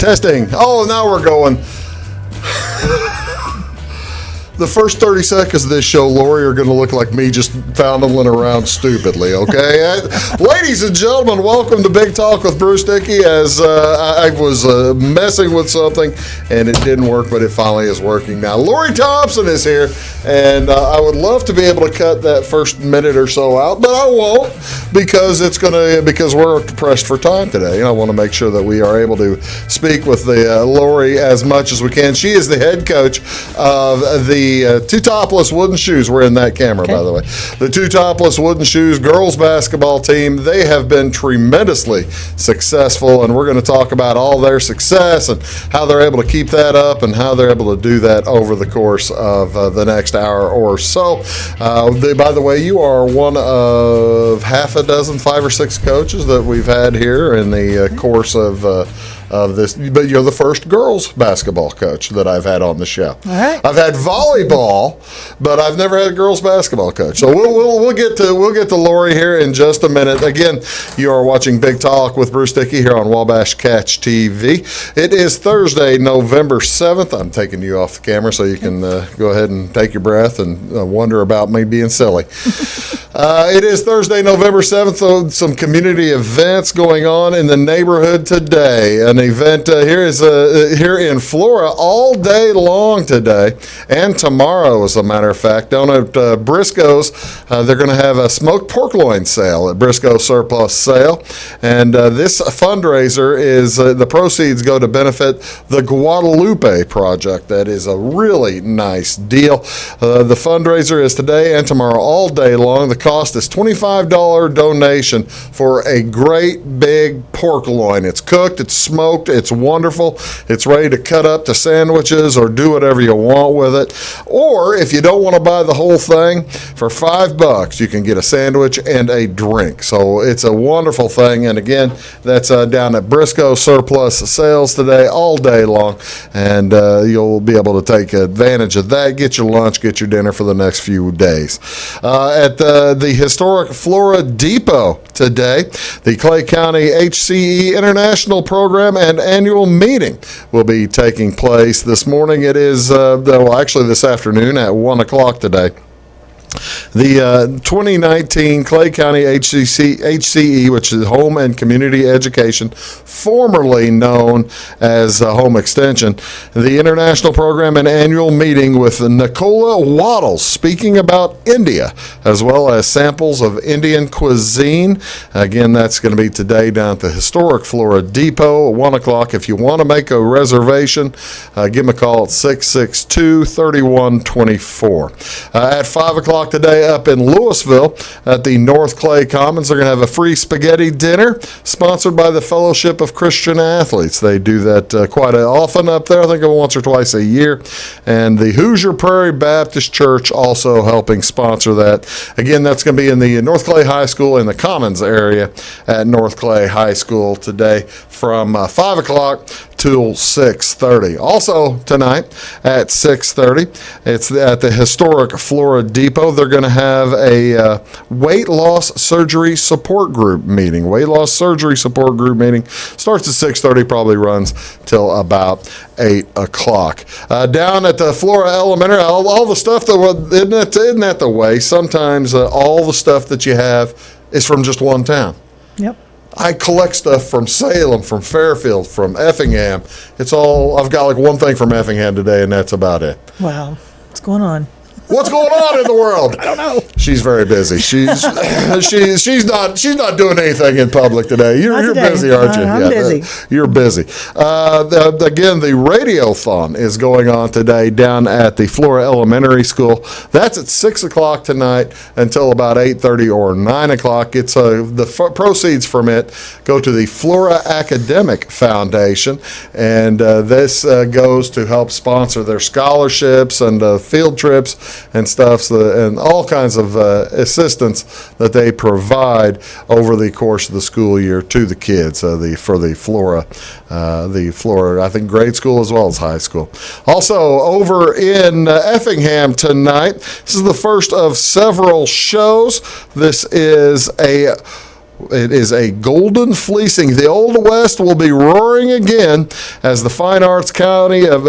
Testing. Oh, now we're going. The first 30 seconds of this show, Laurie, are going to look like me just fondling around stupidly, okay? Ladies and gentlemen, welcome to Big Talk with Bruce Dickey. As I was messing with something, and it didn't work, but it finally is working now. Laurie Thompson is here, and I would love to be able to cut that first minute or so out, but I won't because we're pressed for time today, and I want to make sure that we are able to speak with the Laurie as much as we can. She is the head coach of the Teutopolis Wooden Shoes. We're in that camera, by the way. The Teutopolis Wooden Shoes girls basketball team, they have been tremendously successful, and we're going to talk about all their success and how they're able to keep that up and how they're able to do that over the course of the next hour or so. By the way, you are one of half a dozen, 5 or 6 coaches that we've had here in the course of this, but you're the first girls basketball coach that I've had on the show. All right. I've had volleyball, but I've never had a girls basketball coach. So we'll get to Laurie here in just a minute. Again, you are watching Big Talk with Bruce Dickey here on Wabash Catch TV. It is Thursday, November 7th. I'm taking you off the camera so you can go ahead and take your breath and wonder about me being silly. It is Thursday, November 7th. So some community events going on in the neighborhood today. An event here in Flora all day long today and tomorrow, as a matter of fact. Down at Briscoe's, they're going to have a smoked pork loin sale at Briscoe Surplus Sale. And this fundraiser is the proceeds go to benefit the Guadalupe Project. That is a really nice deal. The fundraiser is today and tomorrow all day long. The cost is $25 donation for a great big pork loin. It's cooked, it's smoked, it's wonderful. It's ready to cut up to sandwiches or do whatever you want with it. Or if you don't want to buy the whole thing, for $5 you can get a sandwich and a drink. So it's a wonderful thing. And again, that's down at Briscoe Surplus Sales today all day long. And you'll be able to take advantage of that. Get your lunch, get your dinner for the next few days. At the historic Flora Depot today, the Clay County HCE International Program and annual meeting will be taking place this morning. It is, actually this afternoon at 1 o'clock today. The 2019 Clay County HCE, which is Home and Community Education, formerly known as Home Extension, the international program and annual meeting with Nicola Waddles speaking about India, as well as samples of Indian cuisine. Again, that's going to be today down at the historic Flora Depot at 1 o'clock. If you want to make a reservation, give them a call at 662-3124. At 5 o'clock today up in Louisville at the North Clay Commons, they're going to have a free spaghetti dinner sponsored by the Fellowship of Christian Athletes. They do that quite often up there, I think once or twice a year. And the Hoosier Prairie Baptist Church also helping sponsor that. Again, that's going to be in the North Clay High School in the Commons area at North Clay High School today from 5 o'clock till 6:30. Also tonight at 6:30, it's at the historic Flora Depot. They're going to have a weight loss surgery support group meeting. Weight loss surgery support group meeting starts at 6:30, probably runs till about 8 o'clock. Down at the Flora Elementary, all the stuff that isn't that the way? Sometimes all the stuff that you have is from just one town. Yep. I collect stuff from Salem, from Fairfield, from Effingham. I've got like one thing from Effingham today, and that's about it. Wow. What's going on? What's going on in the world? I don't know. She's very busy. She's not doing anything in public today. You're busy, aren't you? I'm busy. You're busy. Again, the radiothon is going on today down at the Flora Elementary School. That's at 6 o'clock tonight until about 8:30 or 9 o'clock. It's the proceeds from it go to the Flora Academic Foundation, and this goes to help sponsor their scholarships and field trips and stuff, and all kinds of assistance that they provide over the course of the school year to the kids for the Flora, I think grade school as well as high school. Also over in Effingham tonight, this is the first of several shows. This is It is a golden fleecing. The Old West will be roaring again as the Fine Arts County of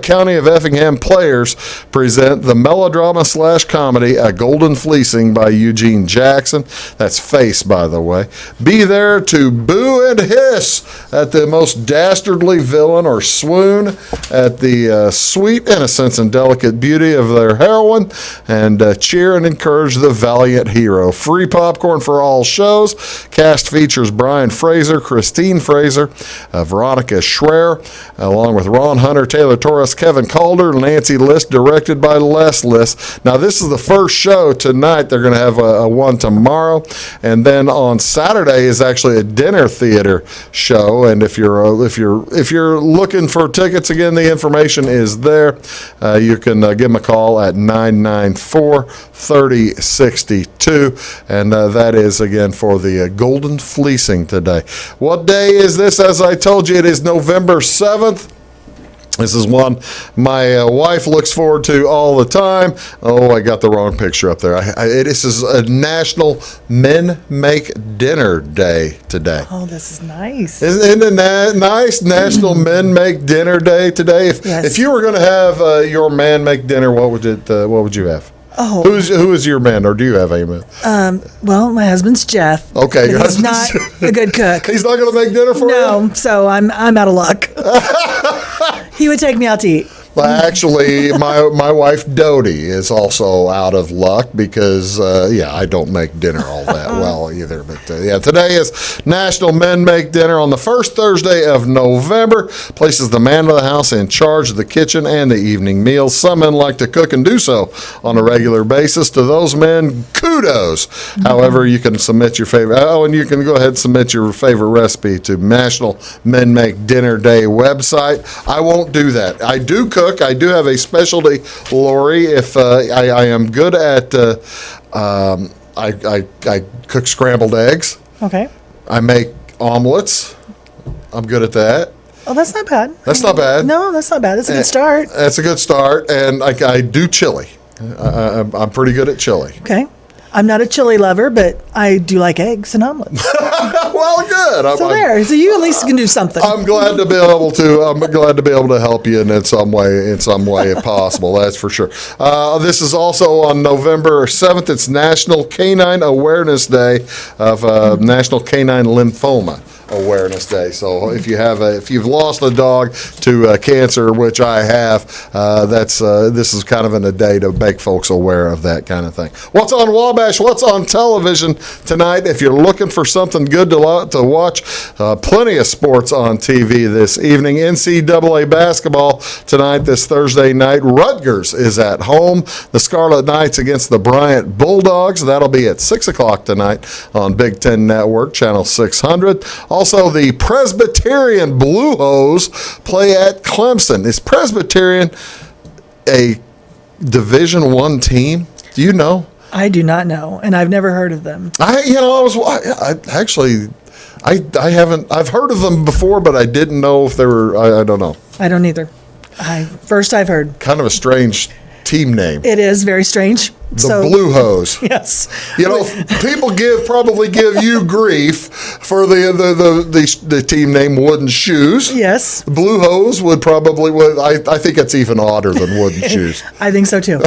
County of Effingham players present the melodrama / comedy A Golden Fleecing by Eugene Jackson. That's Face, by the way. Be there to boo and hiss at the most dastardly villain or swoon at the sweet innocence and delicate beauty of their heroine, and cheer and encourage the valiant hero. Free popcorn for all shows. Cast features Brian Fraser, Christine Fraser, Veronica Schreier, along with Ron Hunter, Taylor Torres, Kevin Calder, Nancy List, directed by Les List. Now, this is the first show tonight. They're going to have a one tomorrow, and then on Saturday is actually a dinner theater show. And if you're looking for tickets, again, the information is there. You can give them a call at 994-3062, and that is again for the Golden Fleecing today. What day is this? As I told you, it is November 7th. This is one my wife looks forward to all the time. Oh, I got the wrong picture up there. This is a National Men Make Dinner Day today. Oh, this is nice. Isn't it nice? National Men Make Dinner Day today. If you were going to have your man make dinner, what would you have? Oh, who is your man, or do you have a man? Well, my husband's Jeff. Okay, your he's not a good cook. He's not going to make dinner for you? No, so I'm out of luck. He would take me out to eat. Well, actually, my wife Dodie is also out of luck because, I don't make dinner all that well either. But, today is National Men Make Dinner on the first Thursday of November. Places the man of the house in charge of the kitchen and the evening meals. Some men like to cook and do so on a regular basis. To those men, kudos. Mm-hmm. However, you can submit your favorite. Oh, and you can go ahead and submit your favorite recipe to National Men Make Dinner Day website. I won't do that. I do cook. I do have a specialty, Laurie. If I am good at, I cook scrambled eggs. Okay. I make omelets. I'm good at that. Oh, that's not bad. That's not bad. No, that's not bad. That's a good start. That's a good start, and I do chili. I'm pretty good at chili. Okay. I'm not a chili lover, but I do like eggs and omelets. Well, good. So you at least can do something. I'm glad to be able to help you in some way if possible. That's for sure. This is also on November 7th. It's National Canine Awareness Day of National Canine Lymphoma Awareness Day. So if you've lost a dog to cancer, which I have, this is kind of a day to make folks aware of that kind of thing. What's on Wabash? What's on television tonight? If you're looking for something good to watch, plenty of sports on TV this evening. NCAA basketball tonight, this Thursday night. Rutgers is at home. The Scarlet Knights against the Bryant Bulldogs. That'll be at 6 o'clock tonight on Big Ten Network, Channel 600. Also, the Presbyterian Blue Hose play at Clemson. Is Presbyterian a Division I team? Do you know? I do not know, and I've never heard of them. I've heard of them before, but I didn't know if they were. I don't know. I don't either. I've heard. Kind of a strange team name. It is very strange. The Blue Hose. Yes. People probably give you grief for the team name Wooden Shoes. Yes. Blue Hose would probably. I think it's even odder than Wooden Shoes. I think so too.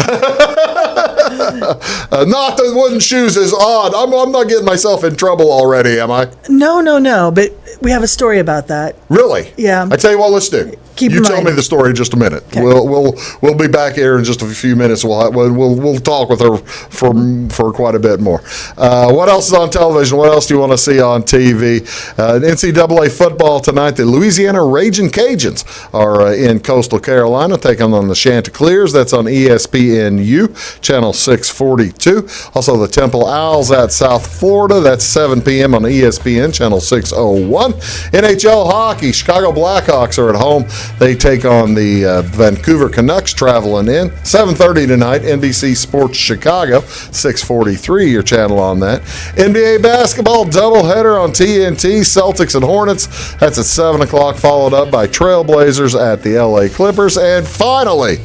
Not that Wooden Shoes is odd. I'm not getting myself in trouble already, am I? No. But we have a story about that. Really? Yeah. I tell you what, let's do. You tell me the story in just a minute. Okay. We'll be back here in just a few minutes. We'll talk with her for quite a bit more. What else is on television? What else do you want to see on TV? NCAA football tonight. The Louisiana Ragin' Cajuns are in Coastal Carolina taking on the Chanticleers. That's on ESPNU, Channel 642. Also, the Temple Owls at South Florida. That's 7 p.m. on ESPN, Channel 601. NHL hockey. Chicago Blackhawks are at home. They take on the Vancouver Canucks traveling in. 7:30 tonight, NBC Sports Chicago, 643, your channel on that. NBA basketball doubleheader on TNT, Celtics and Hornets. That's at 7 o'clock, followed up by Trailblazers at the LA Clippers. And finally,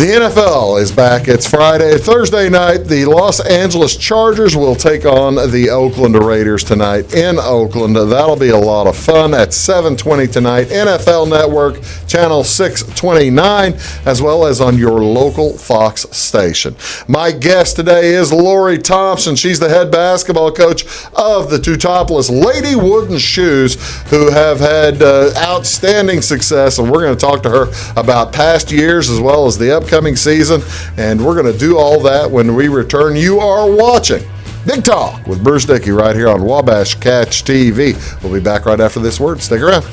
The NFL is back. It's Thursday night. The Los Angeles Chargers will take on the Oakland Raiders tonight in Oakland. That'll be a lot of fun at 7:20 tonight. NFL Network, channel 629, as well as on your local Fox station. My guest today is Laurie Thompson. She's the head basketball coach of the Teutopolis Lady Wooden Shoes, who have had outstanding success, and we're going to talk to her about past years as well as the upcoming season, and we're going to do all that when we return. You are watching Big Talk with Bruce Dickey right here on Wabash Catch TV. We'll be back right after this word. Stick around.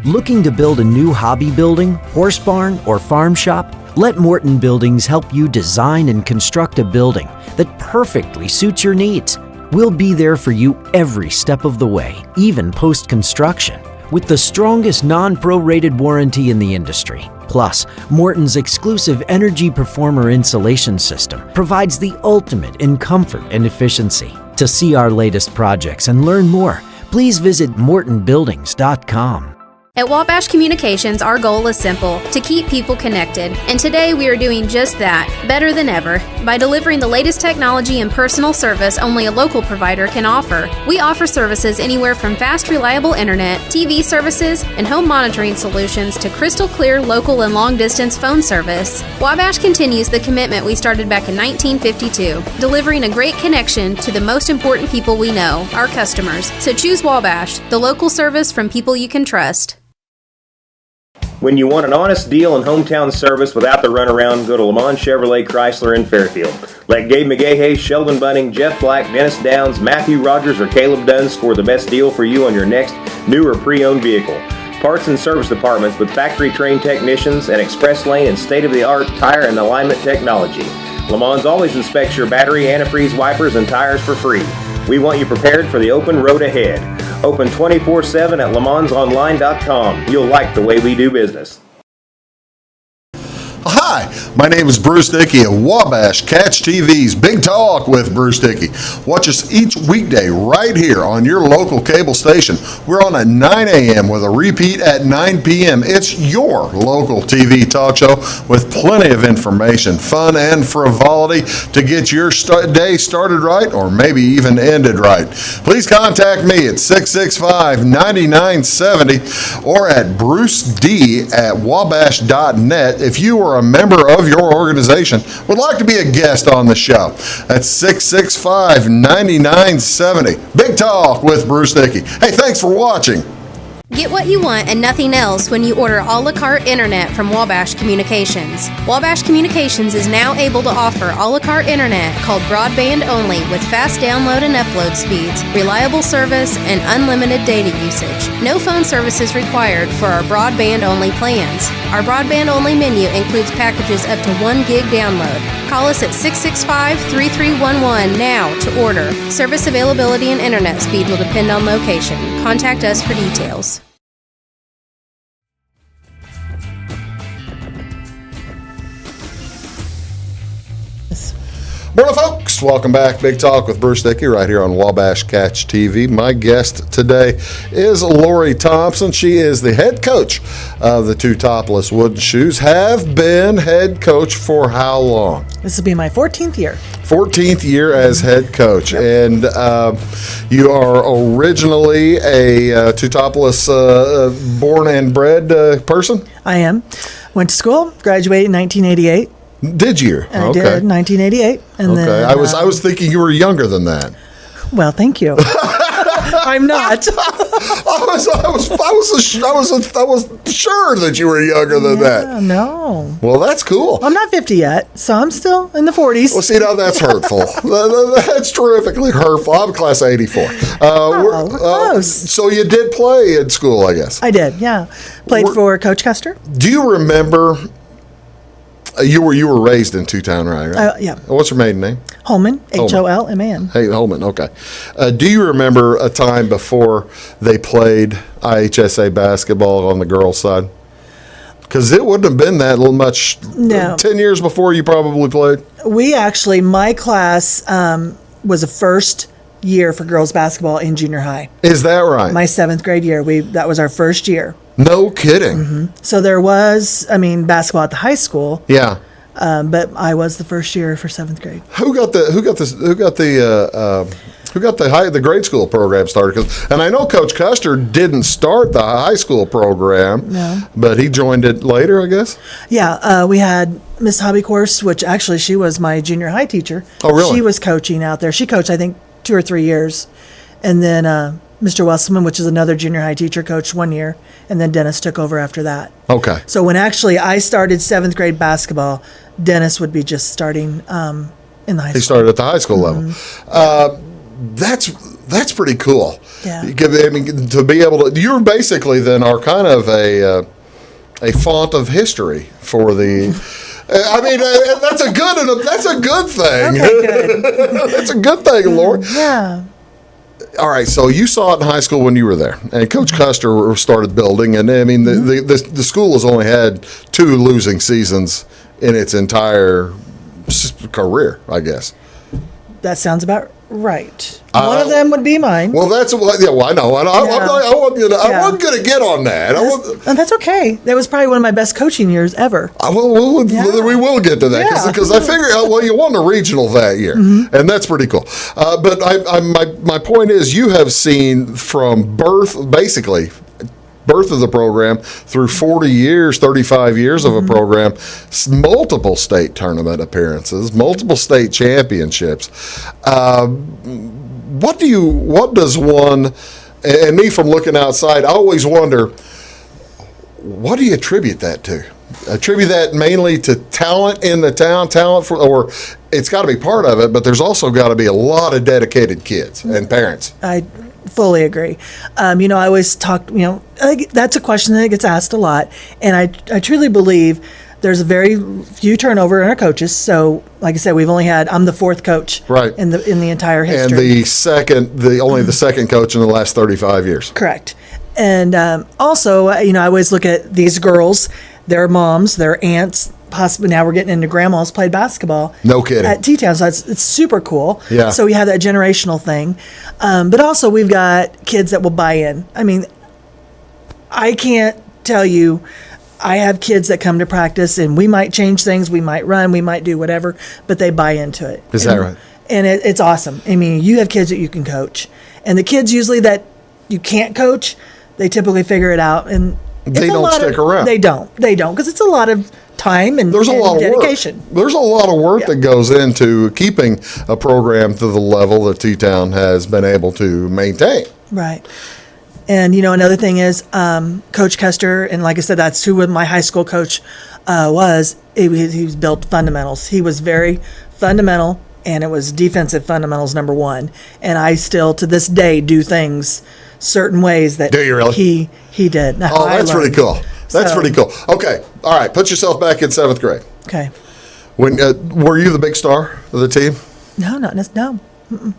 Looking to build a new hobby building, horse barn, or farm shop? Let Morton Buildings help you design and construct a building that perfectly suits your needs. We'll be there for you every step of the way, even post-construction, with the strongest non-prorated warranty in the industry. Plus, Morton's exclusive Energy Performer insulation system provides the ultimate in comfort and efficiency. To see our latest projects and learn more, please visit mortonbuildings.com. At Wabash Communications, our goal is simple: to keep people connected. And today we are doing just that, better than ever, by delivering the latest technology and personal service only a local provider can offer. We offer services anywhere from fast, reliable internet, TV services, and home monitoring solutions to crystal clear local and long-distance phone service. Wabash continues the commitment we started back in 1952, delivering a great connection to the most important people we know, our customers. So choose Wabash, the local service from people you can trust. When you want an honest deal and hometown service without the runaround, go to Lamont Chevrolet Chrysler in Fairfield. Let Gabe McGahey, Sheldon Bunning, Jeff Black, Dennis Downs, Matthew Rogers, or Caleb Dunn score the best deal for you on your next new or pre-owned vehicle. Parts and service departments with factory-trained technicians and express lane and state-of-the-art tire and alignment technology. Lamont always inspects your battery, antifreeze, wipers, and tires for free. We want you prepared for the open road ahead. Open 24/7 at LeMansOnline.com. You'll like the way we do business. Hi, my name is Bruce Dickey of Wabash Catch TV's Big Talk with Bruce Dickey. Watch us each weekday right here on your local cable station. We're on at 9 a.m. with a repeat at 9 p.m. It's your local TV talk show with plenty of information, fun, and frivolity to get your day started right or maybe even ended right. Please contact me at 665-9970 or at bruced@wabash.net if you are a member of your organization would like to be a guest on the show. That's 665-9970. Big Talk with Bruce Dickey. Hey, thanks for watching. Get what you want and nothing else when you order a la carte internet from Wabash Communications. Wabash Communications is now able to offer a la carte internet called broadband only with fast download and upload speeds, reliable service, and unlimited data usage. No phone services required for our broadband only plans. Our broadband only menu includes packages up to 1 gig download. Call us at 665-3311 now to order. Service availability and internet speed will depend on location. Contact us for details. Morning, folks. Welcome back. Big Talk with Bruce Dickey right here on Wabash Catch TV. My guest today is Laurie Thompson. She is the head coach of the Teutopolis Wooden Shoes. Have been head coach for how long? This will be my 14th year. 14th year as head coach. And you are originally a Teutopolis born and bred person? I am. Went to school, graduated in 1988. Did you? I did, 1988. And then, I was thinking you were younger than that. Well, thank you. I'm not. I was sure that you were younger than that. No. Well, that's cool. I'm not 50 yet, so I'm still in the 40s. Well, see, now that's hurtful. That's terrifically hurtful. I'm class of 84. We're close. So you did play in school, I guess. I did, yeah. Played for Coach Custer. Do you remember? You were raised in Two-Town, right? Yeah. What's your maiden name? Holman, Holman. Hey, Holman, okay. Do you remember a time before they played IHSA basketball on the girls' side? Because it wouldn't have been that much. No. 10 years before you probably played? My class was the first year for girls basketball in junior high. Is that right? My 7th grade year. That was our first year. No kidding. So there was, basketball at the high school, Yeah. but I was the first year for 7th grade. Who got the grade school program started? And I know Coach Custer didn't start the high school program, No. but he joined it later, I guess. Yeah, we had Miss Hobby Course, which actually she was my junior high teacher. Oh, really? She was coaching out there. She coached, I think, 2 or 3 years. And then Mr. Wesselman, which is another junior high teacher, coached 1 year. And then Dennis took over after that. Okay. So when actually I started 7th grade basketball, Dennis would be just starting in the high He school. started at the high school level. That's pretty cool. Yeah. I mean, to be able to, you basically then are kind of a font of history for the. I mean, that's a good thing. Okay, good. That's a good thing, Laurie. Yeah. All right, so you saw it in high school when you were there, and Coach Custer started building, and I mean, the school has only had 2 losing seasons in its entire career, I guess. That sounds about right. One of them would be mine. Well, that's what. Yeah, well, I know. I wasn't going to get on that. And that's okay. That was probably one of my best coaching years ever. We will get to that Yeah. because I figure you won a regional that year, and that's pretty cool. But my point is, you have seen from basically birth of the program through 40 years, 35 years of a program, multiple state tournament appearances, multiple state championships. What does one, and me from looking outside, I always wonder, what do you attribute that to? Attribute that mainly to talent in the town, or it's got to be part of it, but there's also got to be a lot of dedicated kids and parents. I fully agree. I always talk, that's a question that gets asked a lot. And I truly believe there's a very few turnover in our coaches. So, like I said, I'm the 4th coach Right. in the entire And history. only the second coach in the last 35 years. Correct. And also, I always look at these girls, their moms, their aunts, possibly now we're getting into grandmas played basketball. No kidding. At T-Town, so it's super cool. Yeah. So we have that generational thing. But also we've got kids that will buy in. I mean, I can't tell you, I have kids that come to practice and we might change things, we might run, we might do whatever, but they buy into it. Is that right? And it's awesome. I mean, you have kids that you can coach. And the kids usually that you can't coach, they typically figure it out. And They don't stick around. They don't because it's a lot of time and There's a lot of dedication. work. There's a lot of work that goes into keeping a program to the level that T-Town has been able to maintain. Right. And, another thing is Coach Custer, and like I said, that's who my high school coach was. He was built fundamentals. He was very fundamental, and it was defensive fundamentals number 1. And I still, to this day, do things certain ways that Do you really? he did. Oh, that's pretty cool. That's pretty cool. Okay. All right. Put yourself back in 7th grade. Okay. When were you the big star of the team? No, not necessarily. No.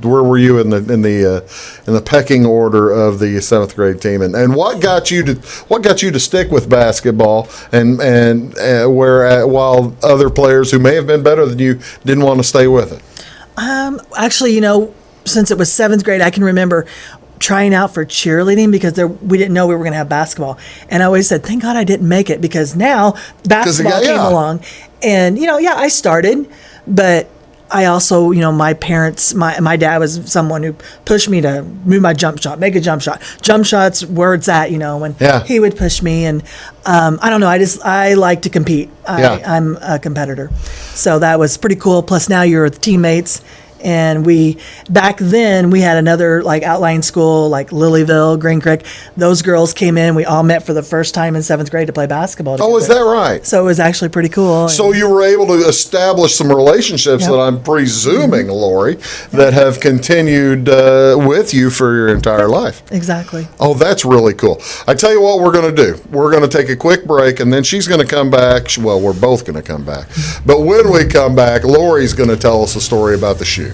Where were you in the pecking order of the 7th grade team, and what got you to stick with basketball and while other players who may have been better than you didn't want to stay with it? Actually, since it was 7th grade, I can remember trying out for cheerleading because we didn't know we were going to have basketball. And I always said, thank God I didn't make it because now basketball came along. And, I started, but I also, my parents, my dad was someone who pushed me to move my jump shot, make a jump shot. Jump shots, where it's at, when he would push me. And I don't know, I like to compete. I'm a competitor. So that was pretty cool. Plus now you're with teammates. And back then we had another like outlying school like Lilyville, Green Creek. Those girls came in. We all met for the first time in 7th grade to play basketball together. Oh, is that right? So it was actually pretty cool. So you were able to establish some relationships that I'm presuming, Laurie, that have continued with you for your entire life. Exactly. Oh, that's really cool. I tell you what we're going to do. We're going to take a quick break, and then she's going to come back. Well, we're both going to come back. But when we come back, Laurie's going to tell us a story about the shoes.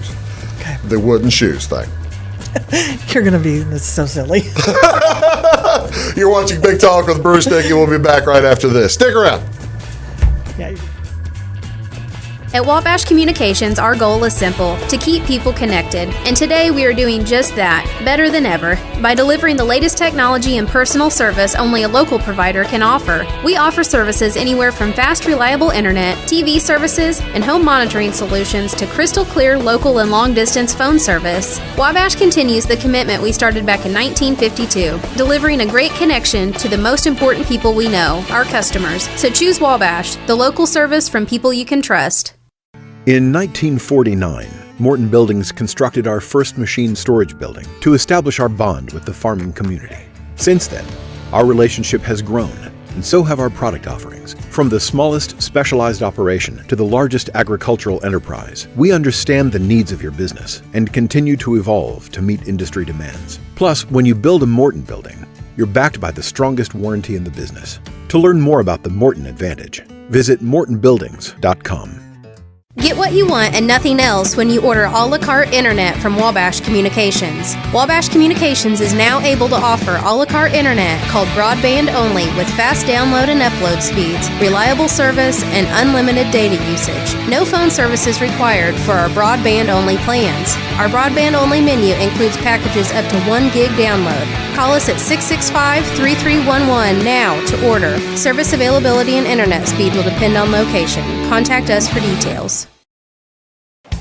Okay. The wooden shoes thing. You're going to be so silly. You're watching Big Talk with Bruce Dickey. We'll be back right after this. Stick around. Yeah. At Wabash Communications, our goal is simple: to keep people connected. And today we are doing just that, better than ever, by delivering the latest technology and personal service only a local provider can offer. We offer services anywhere from fast, reliable internet, TV services, and home monitoring solutions to crystal clear local and long-distance phone service. Wabash continues the commitment we started back in 1952, delivering a great connection to the most important people we know, our customers. So choose Wabash, the local service from people you can trust. In 1949, Morton Buildings constructed our first machine storage building to establish our bond with the farming community. Since then, our relationship has grown, and so have our product offerings. From the smallest specialized operation to the largest agricultural enterprise, we understand the needs of your business and continue to evolve to meet industry demands. Plus, when you build a Morton building, you're backed by the strongest warranty in the business. To learn more about the Morton Advantage, visit mortonbuildings.com. Get what you want and nothing else when you order a la carte internet from Wabash Communications. Wabash Communications is now able to offer a la carte internet called broadband only with fast download and upload speeds, reliable service, and unlimited data usage. No phone service is required for our broadband only plans. Our broadband only menu includes packages up to 1 gig download. Call us at 665-3311 now to order. Service availability and internet speed will depend on location. Contact us for details.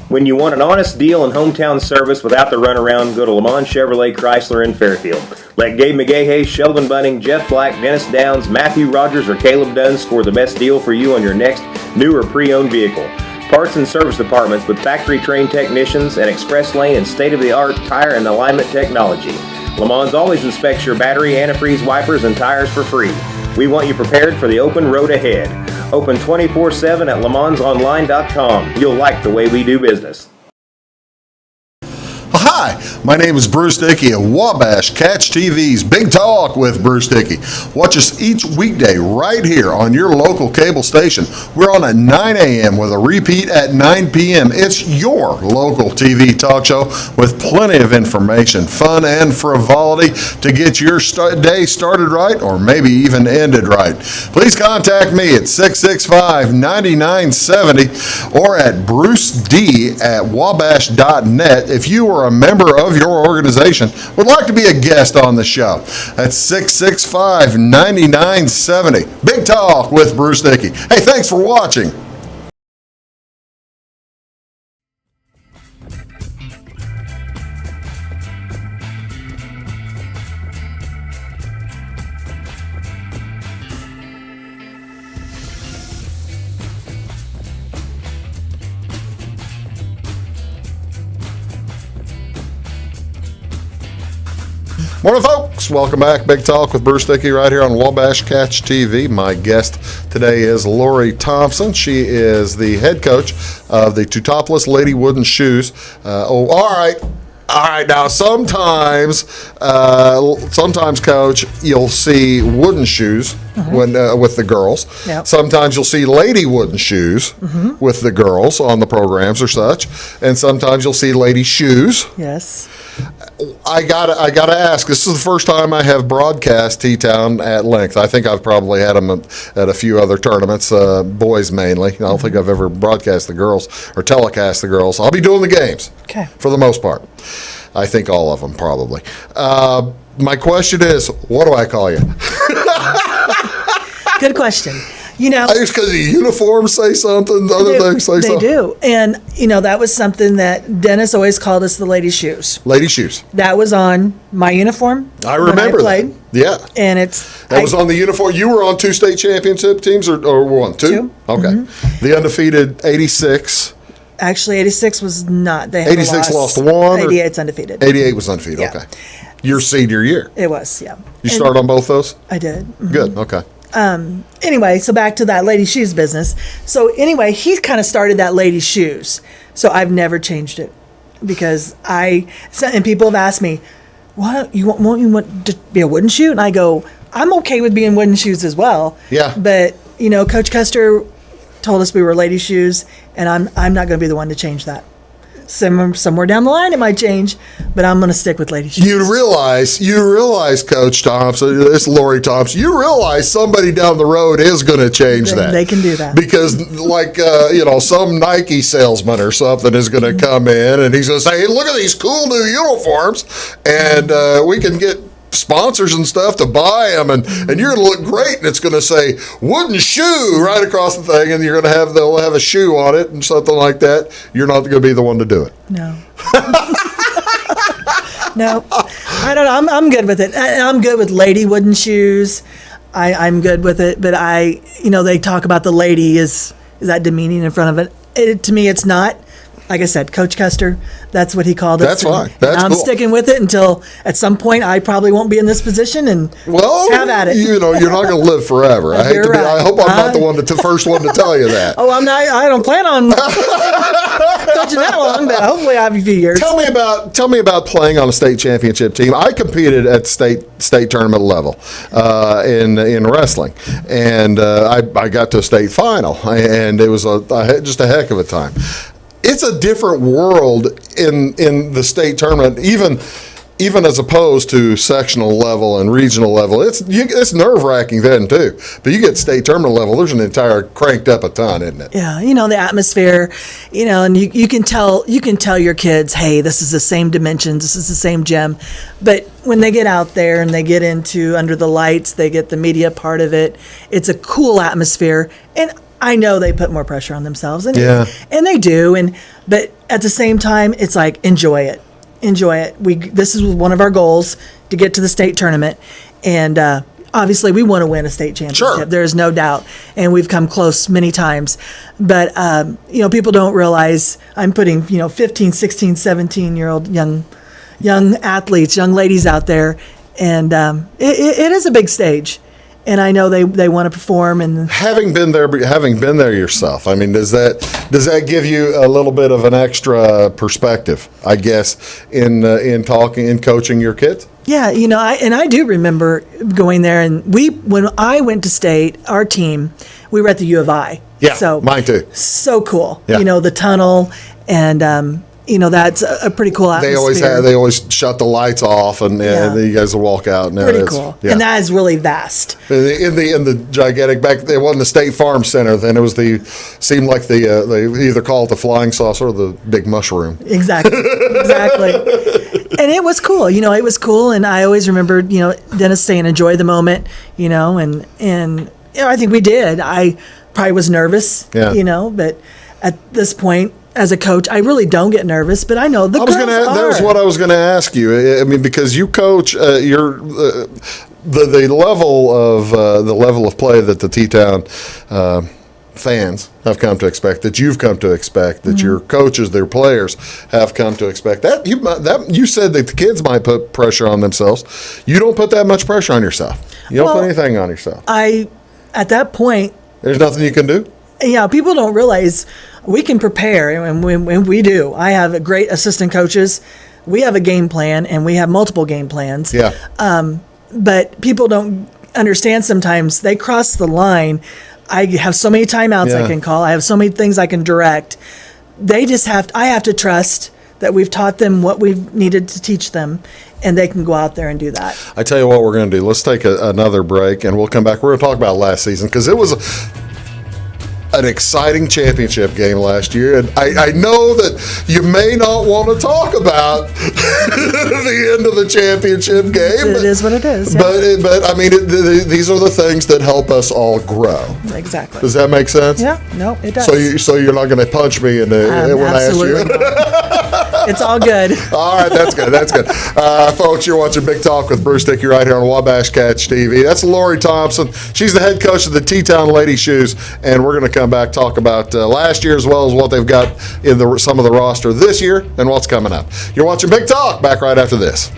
When you want an honest deal and hometown service without the runaround, go to Lamont Chevrolet Chrysler in Fairfield. Let Gabe McGahey, Sheldon Bunning, Jeff Black, Dennis Downs, Matthew Rogers, or Caleb Dunn score the best deal for you on your next new or pre-owned vehicle. Parts and service departments with factory-trained technicians and express lane and state-of-the-art tire and alignment technology. Lamont always inspects your battery, antifreeze, wipers, and tires for free. We want you prepared for the open road ahead. Open 24/7 at LeMansOnline.com. You'll like the way we do business. Hi, my name is Bruce Dickey of Wabash Catch TV's Big Talk with Bruce Dickey. Watch us each weekday right here on your local cable station. We're on at 9 a.m. with a repeat at 9 p.m. It's your local TV talk show with plenty of information, fun, and frivolity to get your day started right or maybe even ended right. Please contact me at 665-9970 or at bruced@wabash.net if you are a member of your organization would like to be a guest on the show. That's 665-9970. Big Talk with Bruce Dickey. Hey, thanks for watching. Morning, folks. Welcome back. Big Talk with Bruce Dickey right here on Wabash Catch TV. My guest today is Laurie Thompson. She is the head coach of the Teutopolis Lady Wooden Shoes. All right. Now, sometimes, Coach, you'll see wooden shoes when with the girls. Yep. Sometimes you'll see lady wooden shoes with the girls on the programs or such, and sometimes you'll see lady shoes. Yes. I gotta ask. This is the first time I have broadcast T-Town at length. I think I've probably had them at a few other tournaments, boys mainly. I don't think I've ever broadcast the girls or telecast the girls. I'll be doing the games, Okay. for the most part. I think all of them probably. My question is, what do I call you? Good question. You know, Just because the uniforms say something, the other things say something. They do. And, that was something that Dennis always called us the lady shoes. Lady shoes. That was on my uniform. I remember when I played. that. Yeah. And That was on the uniform. You were on 2 state championship teams or one? Two? Okay. The undefeated 86. Actually, 86 was not. They had 86 lost one? 88's undefeated. 88 was undefeated. Yeah. Okay. Your senior year. It was, yeah. You started on both those? I did. Good. Okay. Anyway, so back to that lady shoes business. So anyway, he kind of started that lady shoes. So I've never changed it because and people have asked me, won't you want to be a wooden shoe? And I go, I'm okay with being wooden shoes as well. Yeah. But, Coach Custer told us we were lady shoes, and I'm not going to be the one to change that. Somewhere down the line, it might change, but I'm going to stick with lady shoes. You realize, Coach Thompson, it's Laurie Thompson. You realize somebody down the road is going to change that. They can do that because, like, some Nike salesman or something is going to come in and he's going to say, "Hey, look at these cool new uniforms, and we can get sponsors and stuff to buy them, and you're going to look great." And it's going to say "wooden shoe" right across the thing, and they'll have a shoe on it and something like that. You're not going to be the one to do it. No. No, I don't know. I'm good with it. I'm good with lady wooden shoes. I'm good with it, but they talk about the lady is that demeaning in front of it. To me, it's not. Like I said, Coach Custer, that's what he called it. That's fine. That's I'm cool. sticking with it until at some point I probably won't be in this position and have at it. You're not going to live forever. I hate to be. Right. I hope I'm not the first one to tell you that. Oh, I'm not. I don't plan on coaching that long, but hopefully I have a few years. Tell me about playing on a state championship team. I competed at state tournament level in wrestling, and I got to a state final, and it was just a heck of a time. It's a different world in the state tournament, even as opposed to sectional level and regional level. It's nerve-wracking then too. But you get state tournament level, there's an entire cranked up a ton, isn't it? Yeah, the atmosphere, and you can tell your kids, hey, this is the same dimensions, this is the same gym. But when they get out there and they get into under the lights, they get the media part of it. It's a cool atmosphere, and I know they put more pressure on themselves, and they do. But at the same time, it's like enjoy it. This is one of our goals, to get to the state tournament, and obviously we want to win a state championship. Sure. There is no doubt, and we've come close many times. But people don't realize I'm putting 15, 16, 17-year-old young athletes, young ladies out there, and it is a big stage. And I know they want to perform. And having been there yourself, I mean, does that give you a little bit of an extra perspective, I guess, in coaching your kids? Yeah, I do remember going there, and when I went to state, our team, we were at the U of I. Yeah, so mine too. So cool. Yeah. The tunnel, and that's a pretty cool atmosphere. They always shut the lights off, and you guys will walk out. And pretty cool. Yeah. And that is really vast. In the gigantic back, it wasn't the State Farm Center then. It was seemed like they either call it the flying saucer or the big mushroom. Exactly. And it was cool. It was cool, and I always remember Dennis saying, "Enjoy the moment," and I think we did. I probably was nervous, but at this point, as a coach, I really don't get nervous, but I know the girls are. That was what I was going to ask you. I mean, because you coach, the level of play that the T-Town fans have come to expect, that you've come to expect, that your coaches, their players have come to expect. That you said that the kids might put pressure on themselves. You don't put that much pressure on yourself. You don't put anything on yourself. At that point, there's nothing you can do. Yeah, people don't realize we can prepare, and when we do. I have great assistant coaches. We have a game plan, and we have multiple game plans. Yeah. But people don't understand sometimes. They cross the line. I have so many timeouts I can call. I have so many things I can direct. I have to trust that we've taught them what we've needed to teach them, and they can go out there and do that. I tell you what we're going to do. Let's take another break, and we'll come back. We're going to talk about last season, because it was an exciting championship game last year, and I know that you may not want to talk about the end of the championship game. It is what it is. Yeah. But I mean, these are the things that help us all grow. Exactly. Does that make sense? Yeah. No, it does. So you're not going to punch me when I ask you? It's all good. All right, that's good. That's good. Folks, you're watching Big Talk with Bruce Dickey right here on Wabash Catch TV. That's Laurie Thompson. She's the head coach of the T-Town Lady Shoes, and we're going to come back, talk about last year as well as what they've got in some of the roster this year and what's coming up. You're watching Big Talk. Back right after this.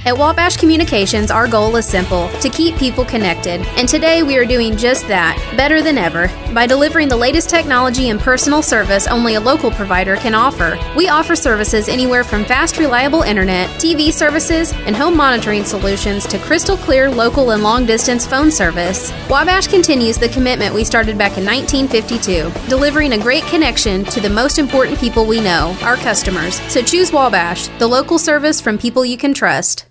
At Wabash Communications, our goal is simple: to keep people connected. And today we are doing just that, better than ever, by delivering the latest technology and personal service only a local provider can offer. We offer services anywhere from fast, reliable internet, TV services, and home monitoring solutions to crystal clear local and long-distance phone service. Wabash continues the commitment we started back in 1952, delivering a great connection to the most important people we know, our customers. So choose Wabash, the local service from people you can trust.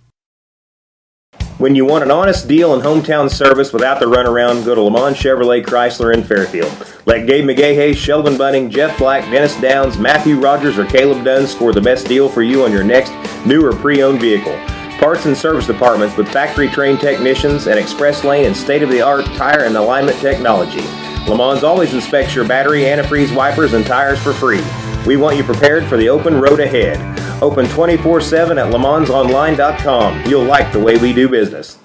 When you want an honest deal and hometown service without the runaround, go to Lamont Chevrolet Chrysler in Fairfield. Let Gabe McGahey, Sheldon Bunning, Jeff Black, Dennis Downs, Matthew Rogers, or Caleb Dunn score the best deal for you on your next new or pre-owned vehicle. Parts and service departments with factory-trained technicians and express lane and state-of-the-art tire and alignment technology. Lamont's always inspects your battery, antifreeze, wipers, and tires for free. We want you prepared for the open road ahead. Open 24/7 at LeMansOnline.com. You'll like the way we do business.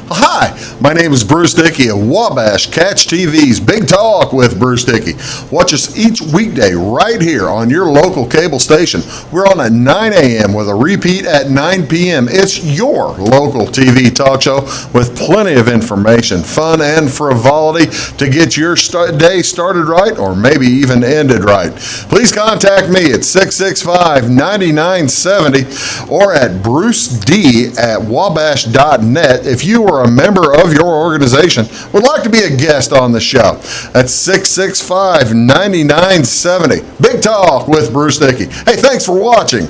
Hi, my name is Bruce Dickey of Wabash Catch TV's Big Talk with Bruce Dickey. Watch us each weekday right here on your local cable station. We're on at 9 a.m. with a repeat at 9 p.m. It's your local TV talk show with plenty of information, fun, and frivolity to get your day started right or maybe even ended right. Please contact me at 665-9970 or at bruced@wabash.net if you are a member of your organization would like to be a guest on the show. That's 665-9970. Big Talk with Bruce Dickey. Hey, thanks for watching.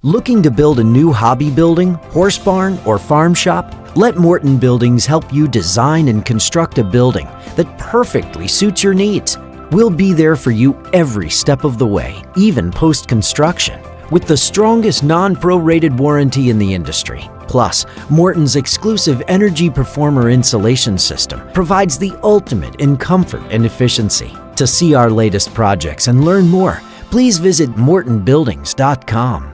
Looking to build a new hobby building, horse barn, or farm shop? Let Morton Buildings help you design and construct a building that perfectly suits your needs. We'll be there for you every step of the way, even post-construction, with the strongest non-prorated warranty in the industry. Plus, Morton's exclusive Energy Performer insulation system provides the ultimate in comfort and efficiency. To see our latest projects and learn more, please visit mortonbuildings.com.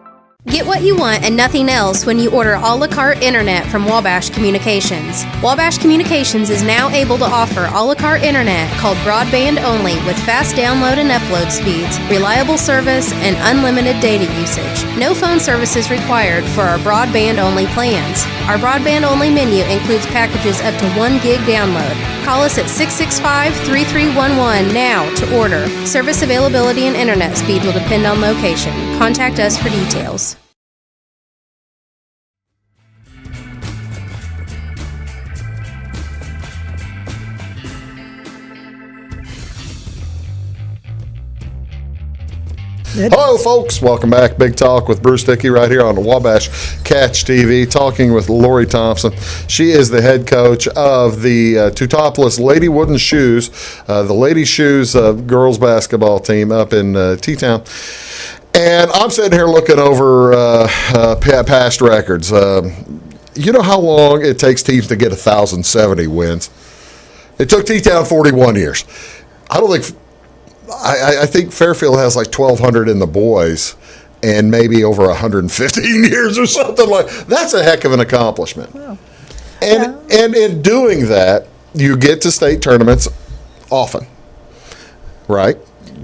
Get what you want and nothing else when you order a la carte internet from Wabash Communications. Wabash Communications is now able to offer a la carte internet called broadband only with fast download and upload speeds, reliable service, and unlimited data usage. No phone services required for our broadband only plans. Our broadband only menu includes packages up to 1 gig download. Call us at 665-3311 now to order. Service availability and internet speed will depend on location. Contact us for details. Hello, folks. Welcome back. Big Talk with Bruce Dickey right here on the Wabash Catch TV, talking with Laurie Thompson. She is the head coach of the Teutopolis Lady Wooden Shoes, the Lady Shoes girls basketball team up in T-Town. And I'm sitting here looking over past records. You know how long it takes teams to get 1,070 wins? It took T-Town 41 years. I think Fairfield has like 1,200 in the boys and maybe over 115 years or something like that. That's a heck of an accomplishment. Wow. And in doing that, you get to state tournaments often, right?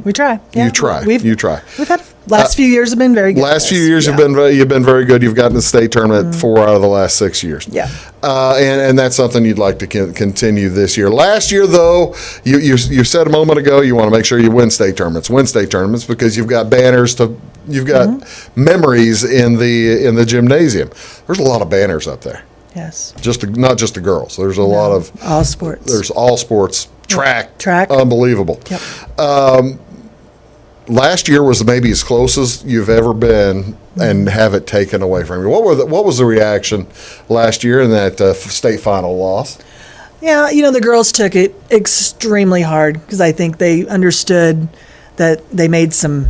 We try. Yeah. You try. You try. We've had last few years have been very good. Last few years you've been very good. You've gotten to state tournament 4 out of the last 6 years. Yeah. And that's something you'd like to continue this year. Last year, though, you said a moment ago you want to make sure you win state tournaments because you've got banners you've got memories in the gymnasium. There's a lot of banners up there. Yes. Not just the girls. There's a lot of all sports. There's all sports. Track. Unbelievable. Yep. Last year was maybe as close as you've ever been, and have it taken away from you. What was the reaction last year in that state final loss? Yeah, the girls took it extremely hard because I think they understood that they made some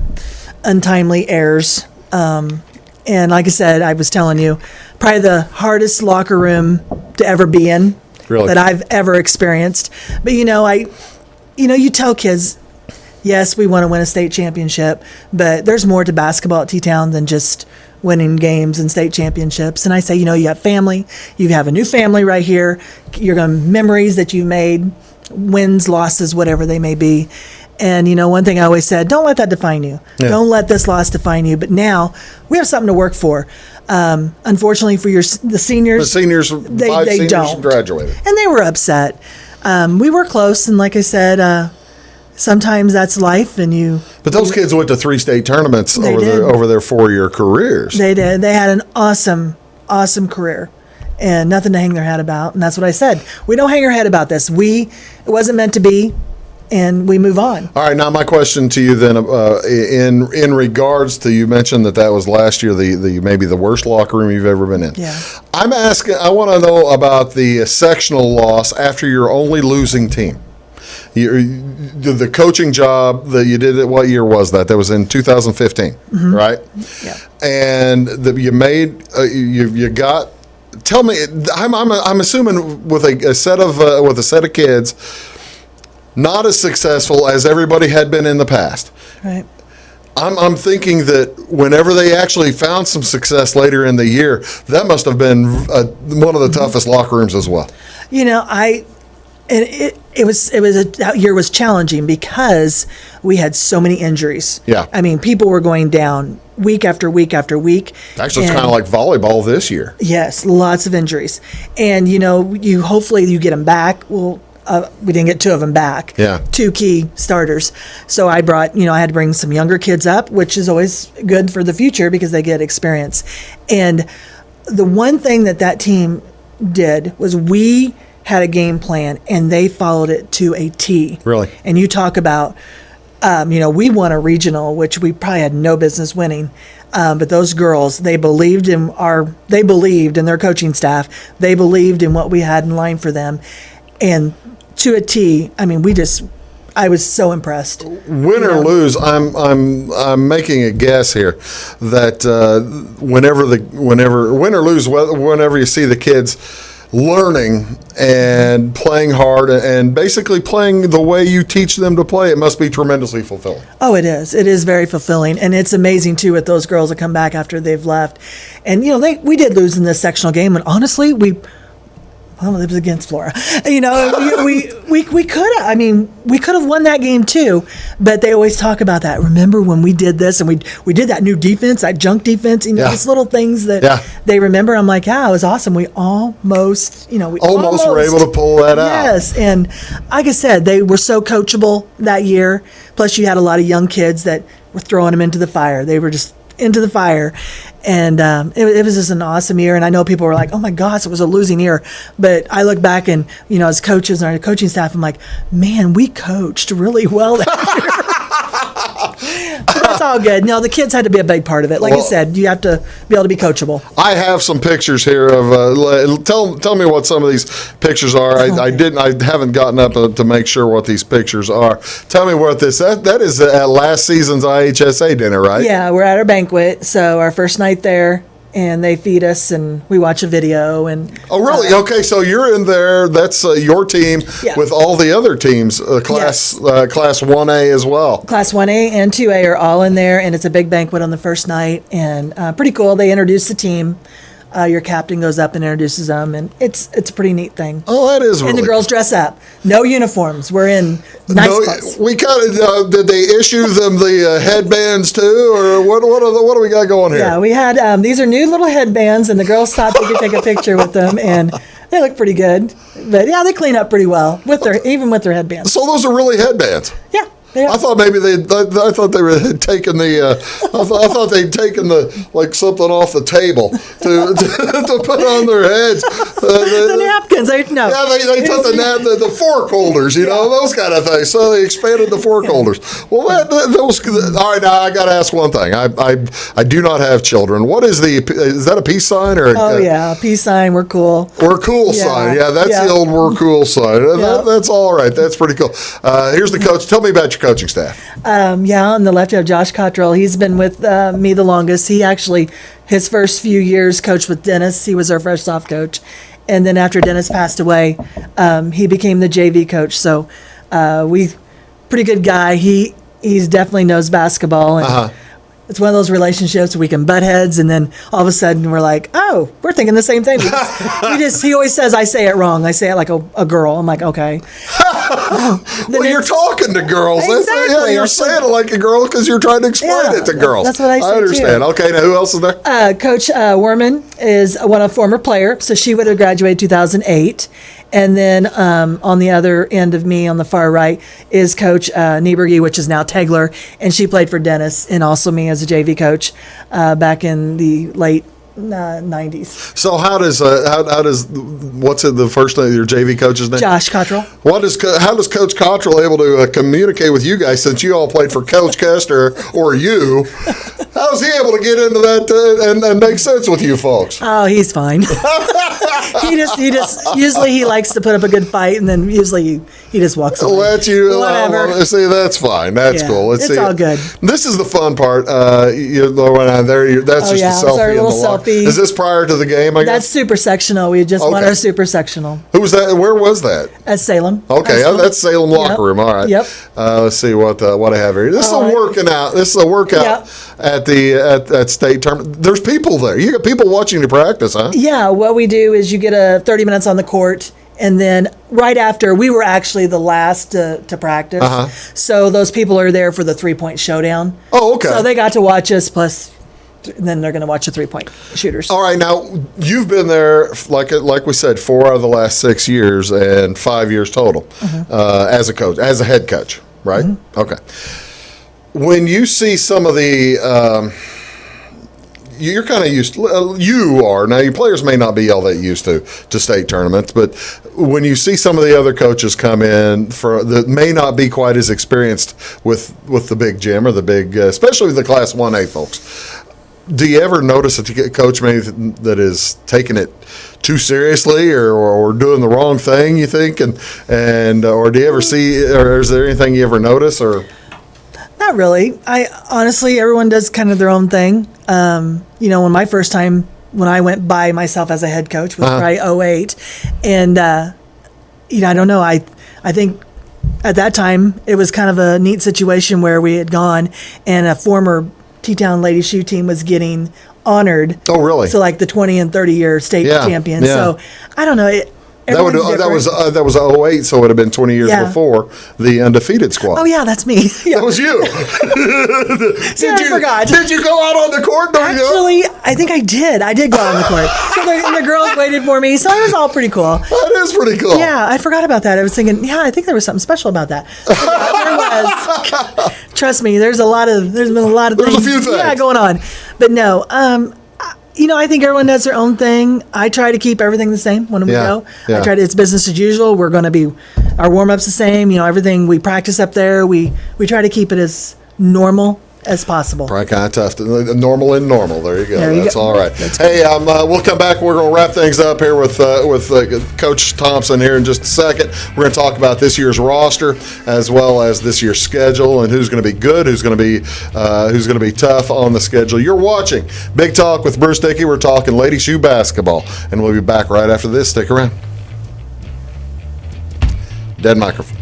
untimely errors. And like I said, I was telling you, probably the hardest locker room to ever be in that I've ever experienced. But you tell kids, yes, we want to win a state championship, but there's more to basketball at T-Town than just winning games and state championships. And I say, you have family. You have a new family right here. You're going memories that you made, wins, losses, whatever they may be. And, one thing I always said, don't let that define you. Yeah. Don't let this loss define you. But now we have something to work for. Unfortunately for the seniors, they don't graduated, and they were upset. We were close, and like I said, sometimes that's life, and But those kids went to 3 state tournaments over their 4-year careers. They did. They had an awesome career, and nothing to hang their head about. And that's what I said. We don't hang our head about this. It wasn't meant to be, and we move on. All right. Now my question to you then, in regards to, you mentioned that was last year the maybe the worst locker room you've ever been in. Yeah. I'm asking. I want to know about the sectional loss after your only losing team. The coaching job that you did, what year was that? That was in 2015, right? Yeah. And you made, you got. Tell me, I'm assuming with a set of kids, not as successful as everybody had been in the past. Right. I'm thinking that whenever they actually found some success later in the year, that must have been one of the toughest locker rooms as well. That year was challenging because we had so many injuries. Yeah. I mean, people were going down week after week after week. Actually, it's kind of like volleyball this year. Yes, lots of injuries. And, hopefully you get them back. Well, we didn't get 2 of them back. Yeah. 2 key starters. So I brought, I had to bring some younger kids up, which is always good for the future because they get experience. And the one thing that team did was we had a game plan, and they followed it to a T. Really? And you talk about, we won a regional, which we probably had no business winning. But those girls, they believed in their coaching staff. They believed in what we had in line for them. And to a T, I mean, I was so impressed. Win or lose, I'm making a guess here that whenever you see the kids learning and playing hard and basically playing the way you teach them to play, it must be tremendously fulfilling. Oh, it is. It is very fulfilling, and it's amazing too with those girls that come back after they've left. And we did lose in this sectional game, and honestly, it was against Flora. We could have. I mean, we could have won that game too. But they always talk about that. Remember when we did this and we did that new defense, that junk defense, these little things that they remember. I'm like, yeah, it was awesome. We almost were able to pull that out. Yes, and like I said, they were so coachable that year. Plus, you had a lot of young kids that were throwing them into the fire. They were just into the fire. And it was just an awesome year. And I know people were like, oh my gosh, it was a losing year. But I look back and, as coaches and our coaching staff, I'm like, man, we coached really well that year. But that's all good. No, the kids had to be a big part of it. Like you said, you have to be able to be coachable. I have some pictures here of, tell me what some of these pictures are. I haven't gotten up to make sure what these pictures are. Tell me what that is at last season's IHSA dinner, right? Yeah, we're at our banquet. So our first night there, and they feed us, and we watch a video. And oh, really? Okay, so you're in there. That's your team with all the other teams, class 1A as well. Class 1A and 2A are all in there, and it's a big banquet on the first night, and pretty cool. They introduce the team. Your captain goes up and introduces them, and it's a pretty neat thing. Oh, that is really. And the girls dress up. No uniforms. We're in nice clothes. We kind of did they issue them the headbands too, or what do we got going here? Yeah, we had these are new little headbands, and the girls thought they could take a picture with them, and they look pretty good. But yeah, they clean up pretty well with their headbands. So those are really headbands. Yeah. I thought maybe I thought they had taken I thought they'd taken something off the table to put on their heads. The napkins, they took the fork holders, those kind of things. So they expanded the fork holders. Well, all right. Now I got to ask one thing. I do not have children. What is that a peace sign or? Oh yeah, peace sign. We're cool. We're cool sign. Yeah, that's the old we're cool sign. That's all right. That's pretty cool. Here's the coach. Tell me about your coaching staff. On the left you have Josh Cottrell. He's been with me the longest. He actually, his first few years coached with Dennis. He was our fresh soft coach. And then after Dennis passed away, he became the JV coach. So pretty good guy. He's definitely knows basketball. And it's one of those relationships we can butt heads, and then all of a sudden we're like, oh, we're thinking the same thing. He always says I say it wrong. I say it like a girl. I'm like, okay. Well, you're talking to girls. Exactly. You're saying it like a girl because you're trying to explain it to girls. That's what I say, understand. too. Okay, now who else is there? Coach Werman is a former player, so she would have graduated 2008. And then on the other end of me, on the far right, is Coach Nieberge, which is now Tegler, and she played for Dennis, and also me as a JV coach back in the late 90s. So how does what's the first name, your JV coach's name? Josh Cottrell. How does Coach Cottrell able to communicate with you guys, since you all played for Coach Kester or you? How's he able to get into that and make sense with you folks? Oh, he's fine. he just usually he likes to put up a good fight, and then usually he just walks away. Let you whatever. See, that's fine. That's cool. It's all good. This is the fun part. That's just a selfie. Our little selfie. Is this prior to the game? I guess that's super sectional. We just won our super sectional Who was that? Where was that? at Salem. Okay, that's Salem locker room. All right. Yep. Let's see what I have here. This is a working out. This is a workout at state tournament. There's people there. You got people watching you practice, huh? Yeah. What we do is you get 30 minutes on the court. And then right after, we were actually the last to practice. So those people are there for the 3-point showdown. Oh, okay. So they got to watch us, plus and then they're going to watch the 3-point shooters. All right. Now, you've been there, like we said, 4 out of the last 6 years and 5 years total as a coach, as a head coach, right? Okay. When you see some of the you're kind of used to, you are, now your players may not be all that used to state tournaments, but when you see some of the other coaches come in that may not be quite as experienced with the big gym or the big, especially the Class 1A folks, do you ever notice a coach maybe that is taking it too seriously or doing the wrong thing, you think, and or do you ever see, or is there anything you ever notice, or? Not really. Honestly, everyone does kind of their own thing. When my first time, when I went by myself as a head coach was probably 2008. And, I don't know. I think at that time it was kind of a neat situation where we had gone and a former T-Town Ladies Shoe team was getting honored. Oh, really? So like the 20 and 30 year state champion. Yeah. So I don't know. That was 2008, so it would have been 20 years before the undefeated squad. Oh yeah, that's me. Yeah. That was you. I forgot. Did you go out on the court? Actually, I think I did. I did go out on the court. So the girls waited for me, so it was all pretty cool. That is pretty cool. Yeah, I forgot about that. I was thinking, I think there was something special about that. There was. Trust me, there's been a lot of There's a few things. going on, but no. I think everyone does their own thing. I try to keep everything the same when we go. Yeah. It's business as usual. We're going to be, our warm-up's the same. Everything we practice up there, we try to keep it as normal as possible. Probably kind of tough. Normal and normal. There you go. That's go. all right. Hey, we'll come back. We're going to wrap things up here with Coach Thompson here in just a second. We're going to talk about this year's roster as well as this year's schedule and who's going to be good, who's going to be tough on the schedule. You're watching Big Talk with Bruce Dickey. We're talking Lady Shoe basketball, and we'll be back right after this. Stick around. Dead microphone.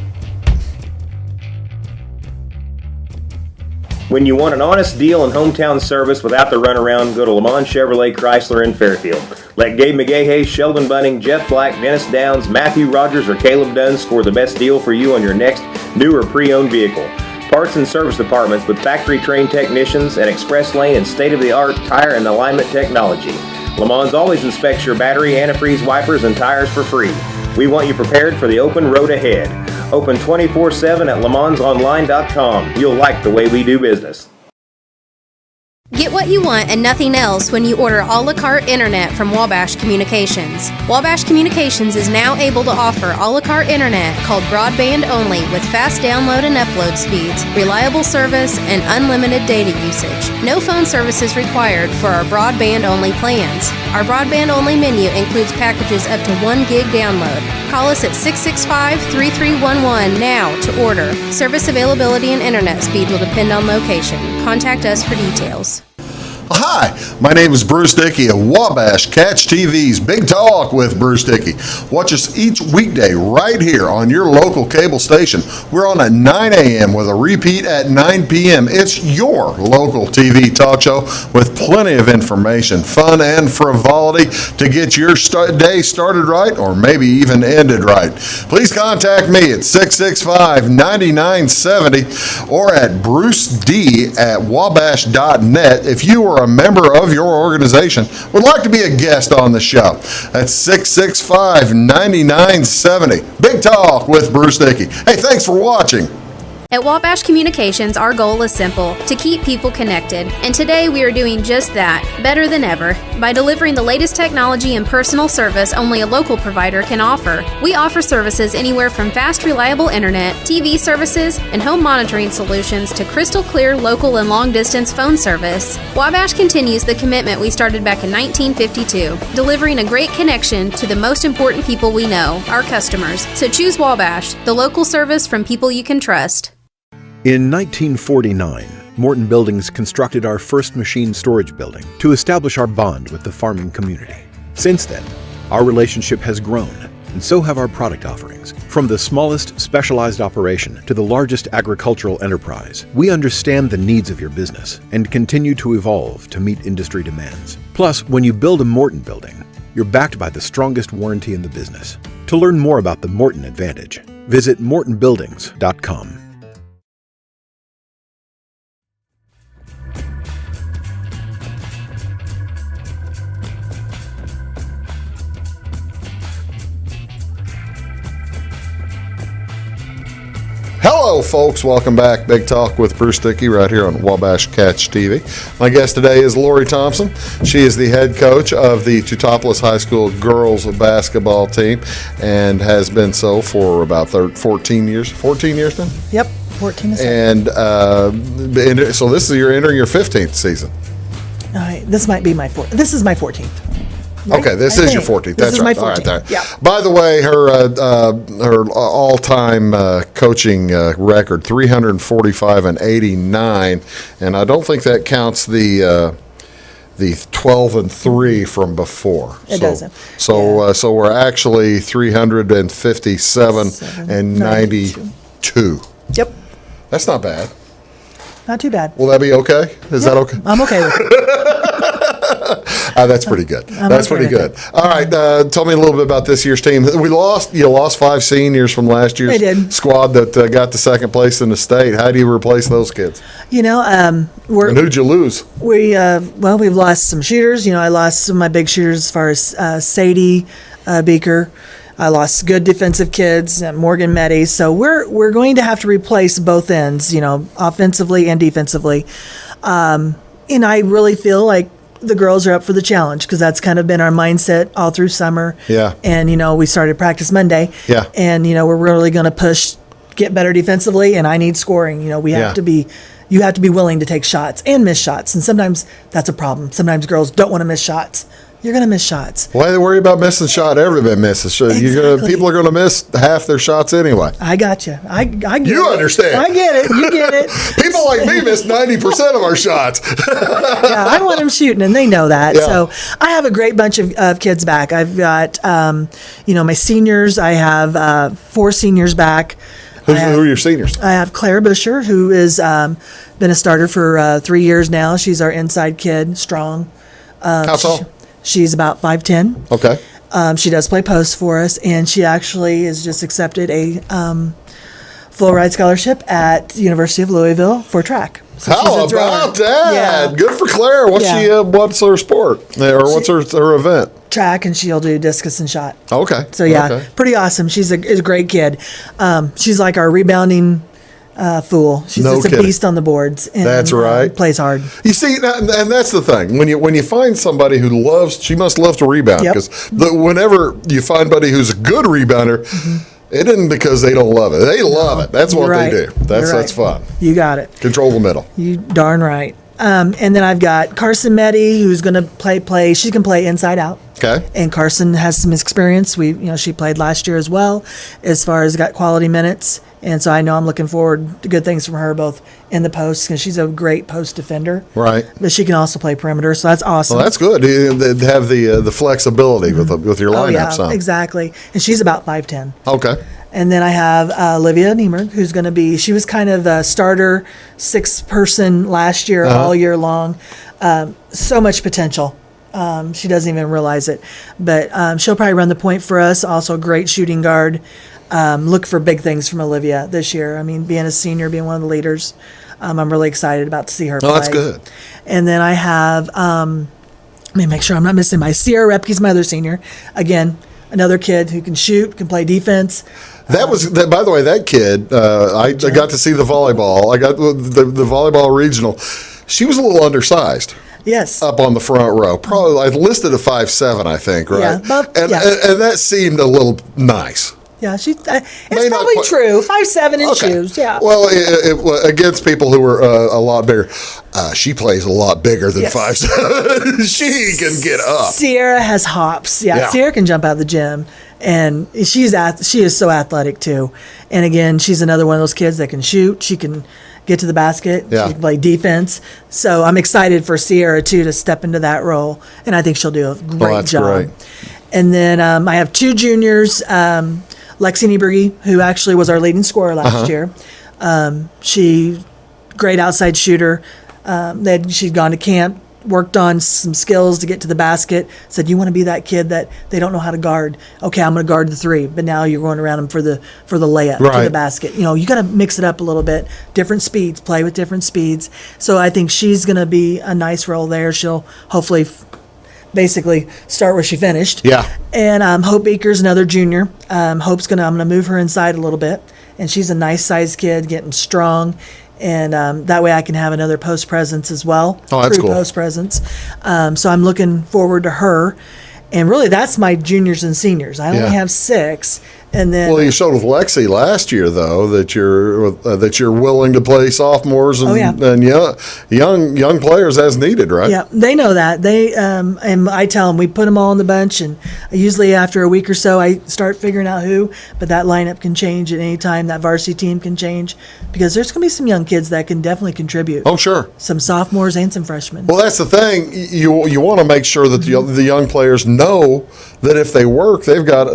When you want an honest deal and hometown service without the runaround, go to Lamont Chevrolet Chrysler in Fairfield. Let Gabe McGahey, Sheldon Bunning, Jeff Black, Dennis Downs, Matthew Rogers, or Caleb Dunn score the best deal for you on your next new or pre-owned vehicle. Parts and service departments with factory-trained technicians and express lane and state-of-the-art tire and alignment technology. Lamont always inspects your battery, antifreeze, wipers, and tires for free. We want you prepared for the open road ahead. Open 24/7 at LeMansOnline.com. You'll like the way we do business. Get what you want and nothing else when you order a la carte internet from Wabash Communications. Wabash Communications is now able to offer a la carte internet called broadband only with fast download and upload speeds, reliable service, and unlimited data usage. No phone services required for our broadband only plans. Our broadband only menu includes packages up to 1 gig download. Call us at 665-3311 now to order. Service availability and internet speed will depend on location. Contact us for details. Hi, my name is Bruce Dickey of Wabash Catch TV's Big Talk with Bruce Dickey. Watch us each weekday right here on your local cable station. We're on at 9 a.m. with a repeat at 9 p.m. It's your local TV talk show with plenty of information, fun, and frivolity to get your day started right or maybe even ended right. Please contact me at 665-9970 or at bruced@wabash.net if you are a member of your organization would like to be a guest on the show. That's 665-9970. Big Talk with Bruce Dickey. Hey, thanks for watching. At Wabash Communications, our goal is simple, to keep people connected. And today we are doing just that, better than ever, by delivering the latest technology and personal service only a local provider can offer. We offer services anywhere from fast, reliable internet, TV services, and home monitoring solutions to crystal clear local and long-distance phone service. Wabash continues the commitment we started back in 1952, delivering a great connection to the most important people we know, our customers. So choose Wabash, the local service from people you can trust. In 1949, Morton Buildings constructed our first machine storage building to establish our bond with the farming community. Since then, our relationship has grown, and so have our product offerings. From the smallest specialized operation to the largest agricultural enterprise, we understand the needs of your business and continue to evolve to meet industry demands. Plus, when you build a Morton building, you're backed by the strongest warranty in the business. To learn more about the Morton Advantage, visit mortonbuildings.com. Hello, folks. Welcome back. Big Talk with Bruce Dickey right here on Wabash Catch TV. My guest today is Laurie Thompson. She is the head coach of the Teutopolis High School girls basketball team and has been so for about 14 years. 14 years now? Yep, 14 is And so this is you're entering your 15th season. All right, this might be my This is my 14th. Right? Okay, this is your 14th. This That's is right. my 14th. All right, there. Yeah. By the way, her all-time coaching record 345-89, and I don't think that counts the 12-3 from before. It doesn't. So so we're actually 357-92. Yep, That's not bad. not too bad. Will that be okay? Is that okay? I'm okay with it. That's pretty good. That's okay pretty with good. All right, tell me a little bit about this year's team. You lost 5 seniors from last year's I did. squad that got to second place in the state. How do you replace those kids? You know, And who'd you lose? we've lost some shooters. You know, I lost some of my big shooters as far as Sadie Beaker. I lost good defensive kids, Morgan Meddy. So we're going to have to replace both ends, you know, offensively and defensively. And I really feel like the girls are up for the challenge because that's kind of been our mindset all through summer. Yeah. And, you know, we started practice Monday. Yeah. And, you know, we're really going to push, get better defensively, and I need scoring. You know, you have to be willing to take shots and miss shots. And sometimes that's a problem. Sometimes girls don't want to miss shots. You're going to miss shots. Why they worry about missing shot? Everybody misses. So Exactly. People are going to miss half their shots anyway. I got you. I get You it. understand. I get it. You get it. People like me miss 90% of our shots. Yeah, I want them shooting, and they know that. Yeah. So I have a great bunch of kids back. I've got, my seniors. I have 4 seniors back. Who are your seniors? I have Claire Busher, who has been a starter for 3 years now. She's our inside kid, strong. How tall? She's about 5'10". Okay. She does play post for us, and she actually has just accepted a full ride scholarship at the University of Louisville for track. So she's How a thrower. about that? Yeah. Good for Claire. What's Yeah. what's her sport? Or what's her event? Track, and she'll do discus and shot. Okay. So yeah, Okay. pretty awesome. She's a great kid. She's like our rebounding fool. She's No just a kidding. beast on the boards. And, That's right. Plays hard. You see, and that's the thing. When you find somebody who loves, she must love to rebound. Yep. Because whenever you find somebody who's a good rebounder, it isn't because they don't love it. They love it. That's what You're right. they do. That's You're right. fun. You got it. Control the middle. You darn right. And then I've got Carson Meddy, who's going to play. She can play inside out. Okay. And Carson has some experience. She played last year as well, as far as got quality minutes. And so I know I'm looking forward to good things from her, both in the post, because she's a great post defender. Right. But she can also play perimeter, so that's awesome. Well, that's good. They have the flexibility with your lineup. Oh, yeah, son. exactly. And she's about 5'10". Okay. And then I have Olivia Niemer, who's going to be, she was kind of the starter 6-person last year, all year long. So much potential. She doesn't even realize it. But she'll probably run the point for us. Also, great shooting guard. Look for big things from Olivia this year. I mean, being a senior, being one of the leaders, I'm really excited about to see her play. Oh, that's good. And then I have, let me make sure I'm not missing my Sierra Repke's my other senior. Again, another kid who can shoot, can play defense. That was, by the way, that kid, I got to see the volleyball. I got the volleyball regional. She was a little undersized. Yes. Up on the front row. Probably, I listed a 5'7", I think, right? Yeah, and that seemed a little nice. Yeah, it's probably true. 5'7" in shoes, yeah. Well, against people who were a lot bigger, she plays a lot bigger than 5'7". She can get up. Sierra has hops. Yeah, Sierra can jump out of the gym, and she is so athletic too. And again, she's another one of those kids that can shoot. She can get to the basket. Yeah. She can play defense. So I'm excited for Sierra too to step into that role, and I think she'll do a great job. Great. And then I have 2 juniors. Lexi Nieberge, who actually was our leading scorer last year. She, great outside shooter. She'd gone to camp, worked on some skills to get to the basket, said, you want to be that kid that they don't know how to guard. Okay, I'm going to guard the 3, but now you're going around them for the layup to the basket. You got to mix it up a little bit, different speeds, play with different speeds. So I think she's going to be a nice role there. She'll hopefully basically start where she finished. Yeah. And Hope Baker's another junior. I'm gonna move her inside a little bit, and she's a nice sized kid, getting strong, and that way I can have another post presence as well. Oh, that's cool. Post presence. So I'm looking forward to her, and really that's my juniors and seniors. I only have 6. And then, well, you showed with Lexi last year, though, that you're willing to play sophomores and young players as needed, right? Yeah, they know that. They and I tell them we put them all on the bench, and usually after a week or so, I start figuring out who. But that lineup can change at any time. That varsity team can change because there's going to be some young kids that can definitely contribute. Oh, sure. Some sophomores and some freshmen. Well, that's the thing. You want to make sure that the young players know that if they work, they've got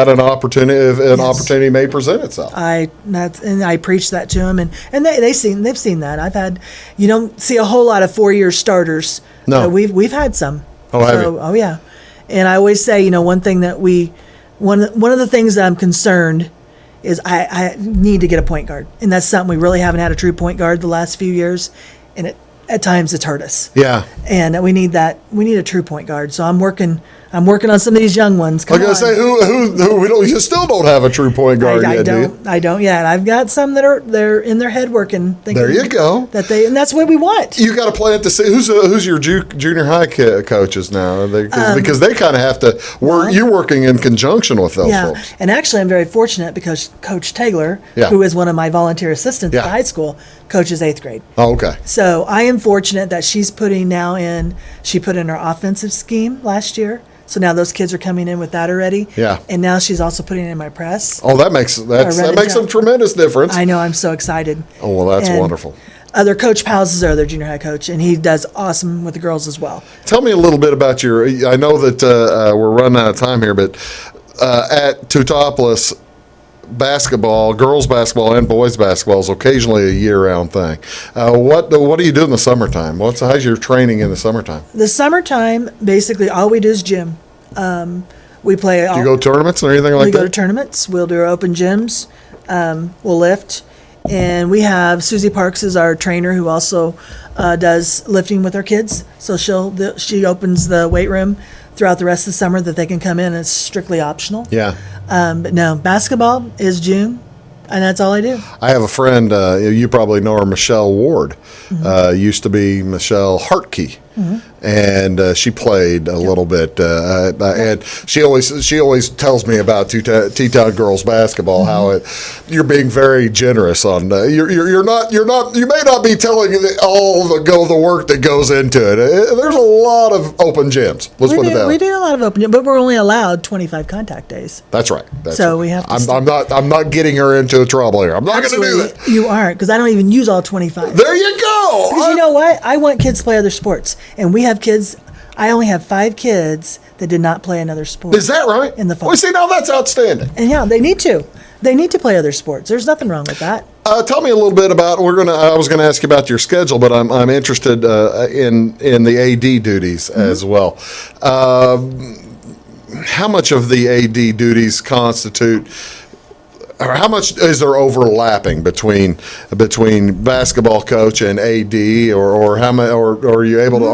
an opportunity. An opportunity may present itself. I preach that to them, and they've seen that. I've had, you don't see a whole lot of 4-year starters. No, we've had some. Oh, have you? Oh yeah, and I always say, one thing that one of the things that I'm concerned is I need to get a point guard, and that's something we really haven't had a true point guard the last few years, and at times it's hurt us. Yeah, and we need that. We need a true point guard. So I'm working on some of these young ones. I'm going to say who we don't. You still don't have a true point guard yet, do you? I don't yet. I've got some they're in their head working. There you go. And that's what we want. You got to play it to see who's your junior high coaches now, because they kind of have to work. You're working in conjunction with those folks. And actually, I'm very fortunate because Coach Taylor, who is one of my volunteer assistants at high school, coaches 8th grade. Oh, okay. So I am fortunate that she put in her offensive scheme last year. So now those kids are coming in with that already. Yeah. And now she's also putting in my press. Oh, that makes a tremendous difference. I know. I'm so excited. Oh, well, that's wonderful. Other Coach Powell's is our other junior high coach, and he does awesome with the girls as well. Tell me a little bit about I know that we're running out of time here, but at Teutopolis, basketball, girls basketball and boys basketball is occasionally a year-round thing. What do you do in the summertime? How's your training in the summertime? The summertime, basically, all we do is gym. We play. Do you go to tournaments or anything like that? We go to tournaments. We'll do our open gyms. We'll lift, and we have Susie Parks is our trainer who also does lifting with our kids. So she opens the weight room throughout the rest of the summer that they can come in. It's strictly optional. Yeah. But no, basketball is June, and that's all I do. I have a friend, you probably know her, Michelle Ward. Used to be Michelle Hartke. and she played a little bit. And she always tells me about Teton girls basketball, how you're being very generous on. You may not be telling all the work that goes into it. There's a lot of open gyms. Let's put it that way. We do a lot of open gyms, but we're only allowed 25 contact days. That's right. We have to. I'm not getting her into trouble here. I'm not going to do that. You aren't, because I don't even use all 25. There you go. Because you know what? I want kids to play other sports, and we have kids. I only have 5 kids that did not play another sport. Is that right? In the fall. Well, see, now that's outstanding. And yeah, they need to. They need to play other sports. There's nothing wrong with that. Tell me a little bit about. I was going to ask you about your schedule, but I'm interested in the AD duties as well. How much of the AD duties constitute? Or how much is there overlapping between basketball coach and AD, or how much, or are you able to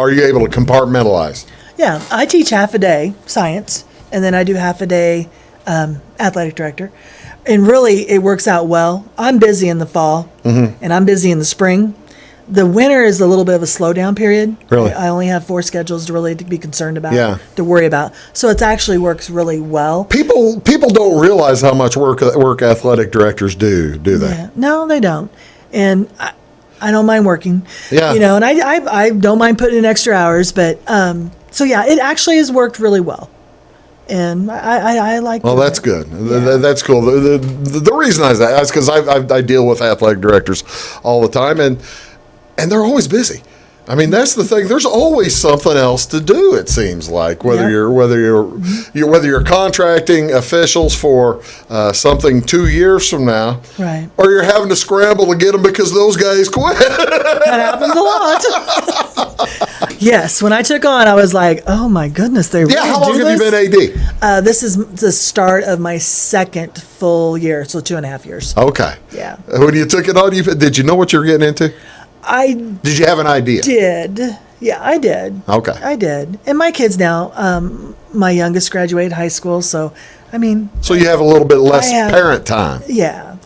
compartmentalize? Yeah, I teach half a day science, and then I do half a day athletic director, and really it works out well. I'm busy in the fall, and I'm busy in the spring. The winter is a little bit of a slowdown period. Really? I only have 4 schedules to be concerned about, to worry about. So it actually works really well. People don't realize how much work athletic directors do they? Yeah. No, they don't. And I don't mind working. Yeah. And I don't mind putting in extra hours. But, so yeah, it actually has worked really well. And I like. Well, that's good. Yeah. That's cool. The reason I ask is because I deal with athletic directors all the time, and they're always busy. I mean, that's the thing. There's always something else to do. It seems like whether you're contracting officials for something 2 years from now, right, or you're having to scramble to get them because those guys quit. That happens a lot. Yes, when I took on, I was like, "Oh my goodness, they really how long do have this?" you been AD? This is the start of my 2nd full year, so 2.5 years. Okay. Yeah. When you took it on, did you know what you were getting into? Did you have an idea? Yeah, I did. Okay. I did. And my kids now, my youngest graduated high school, so I mean. So you have a little bit less parent time. Yeah.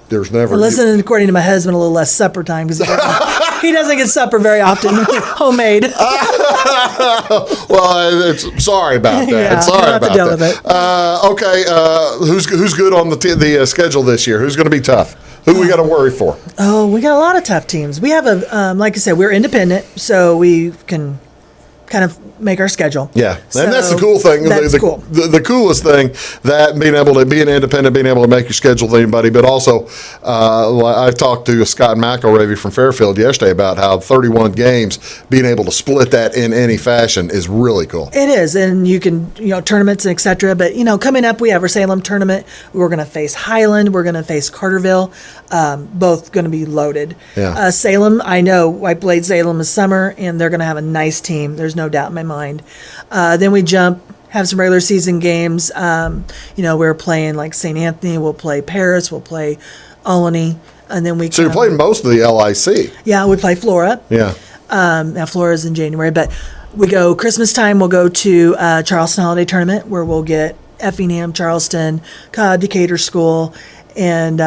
There's never. Listen, according to my husband, a little less supper time because he doesn't get supper very often, homemade. Well, sorry about that. Yeah, sorry about about that. Okay, who's good on the schedule this year? Who's going to be tough? Who we got to worry for? Oh, we got a lot of tough teams. We have like I said, we're independent, so we can kind of make our schedule. Yeah, and that's the cool thing. That's cool. The coolest thing, that being able to be an independent, being able to make your schedule with anybody, but also I talked to Scott McElravy from Fairfield yesterday about how 31 games, being able to split that in any fashion is really cool. It is, and you can, tournaments and et cetera, but, coming up we have our Salem tournament. We're going to face Highland. We're going to face Carterville. Both going to be loaded. Yeah. Salem, I know, I played Salem this summer, and they're going to have a nice team. There's no doubt in my mind. Then we have some regular season games. We're playing like St. Anthony. We'll play Paris. We'll play Olney. And then So you're playing most of the LIC. Yeah, we play Flora. Yeah. Now Flora's in January, but we go Christmas time. We'll go to Charleston Holiday Tournament where we'll get Effingham, Charleston, Cobb, Decatur School, and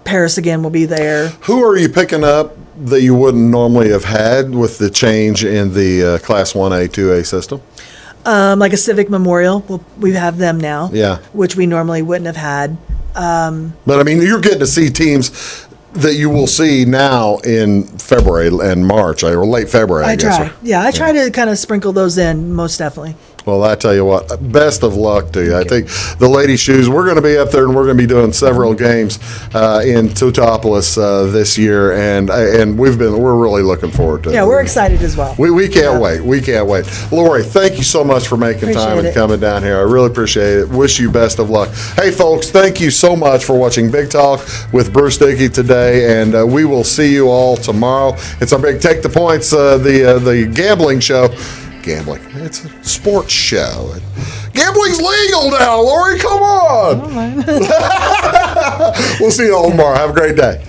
Paris again will be there. Who are you picking up that you wouldn't normally have had with the change in the Class 1A, 2A system? Like a Civic Memorial, we have them now. Yeah. Which we normally wouldn't have had. But I mean, you're getting to see teams that you will see now in February and March, or late February, I guess. Try. Yeah, I try to kind of sprinkle those in, most definitely. Well, I tell you what, best of luck to you. I think the Lady Shoes, we're going to be up there and we're going to be doing several games in Teutopolis this year, and we're really looking forward to it. Yeah, we're excited as well. We can't wait. We can't wait. Laurie, thank you so much for making time and coming down here. I really appreciate it. Wish you best of luck. Hey, folks, thank you so much for watching Big Talk with Bruce Dickey today, and we will see you all tomorrow. It's our big Take the Points, the gambling show. Gambling. It's a sports show. Gambling's legal now, Laurie. Come on. All right. We'll see you all tomorrow. Have a great day.